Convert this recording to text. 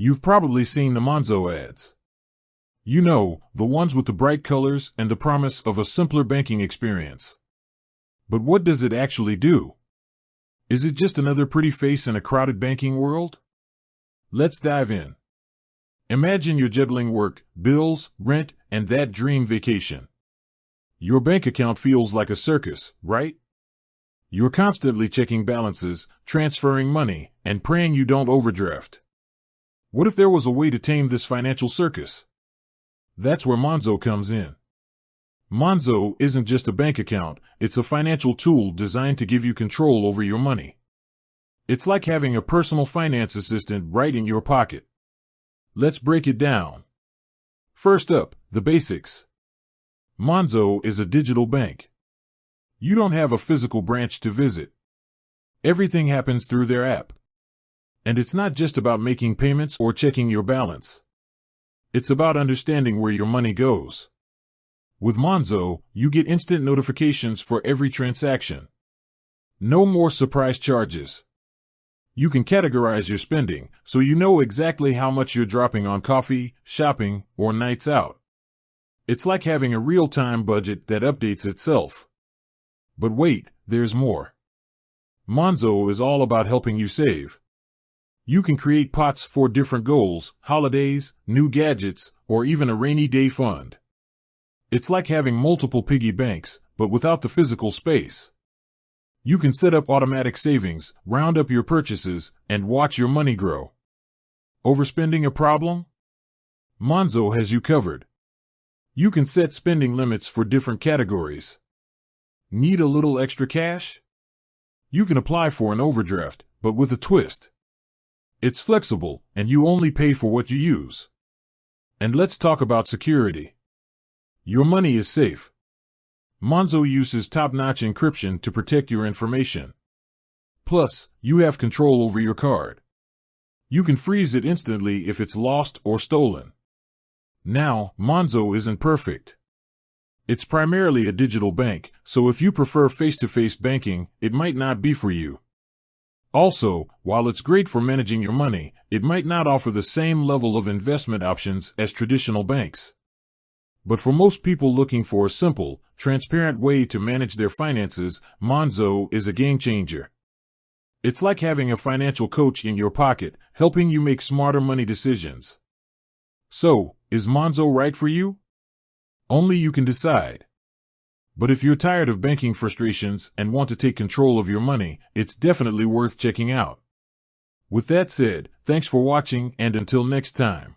You've probably seen the Monzo ads. You know, the ones with the bright colors and the promise of a simpler banking experience. But what does it actually do? Is it just another pretty face in a crowded banking world? Let's dive in. Imagine you're juggling work, bills, rent, and that dream vacation. Your bank account feels like a circus, right? You're constantly checking balances, transferring money, and praying you don't overdraft. What if there was a way to tame this financial circus? That's where Monzo comes in. Monzo isn't just a bank account, it's a financial tool designed to give you control over your money. It's like having a personal finance assistant right in your pocket. Let's break it down. First up, the basics. Monzo is a digital bank. You don't have a physical branch to visit. Everything happens through their app. And it's not just about making payments or checking your balance. It's about understanding where your money goes. With Monzo, you get instant notifications for every transaction. No more surprise charges. You can categorize your spending, so you know exactly how much you're dropping on coffee, shopping, or nights out. It's like having a real-time budget that updates itself. But wait, there's more. Monzo is all about helping you save. You can create pots for different goals, holidays, new gadgets, or even a rainy day fund. It's like having multiple piggy banks, but without the physical space. You can set up automatic savings, round up your purchases, and watch your money grow. Overspending a problem? Monzo has you covered. You can set spending limits for different categories. Need a little extra cash? You can apply for an overdraft, but with a twist. It's flexible, and you only pay for what you use. And let's talk about security. Your money is safe. Monzo uses top-notch encryption to protect your information. Plus, you have control over your card. You can freeze it instantly if it's lost or stolen. Now, Monzo isn't perfect. It's primarily a digital bank, so if you prefer face-to-face banking, it might not be for you. Also, while it's great for managing your money, it might not offer the same level of investment options as traditional banks. But for most people looking for a simple, transparent way to manage their finances, Monzo is a game changer. It's like having a financial coach in your pocket, helping you make smarter money decisions. So, is Monzo right for you? Only you can decide. But if you're tired of banking frustrations and want to take control of your money, it's definitely worth checking out. With that said, thanks for watching, and until next time.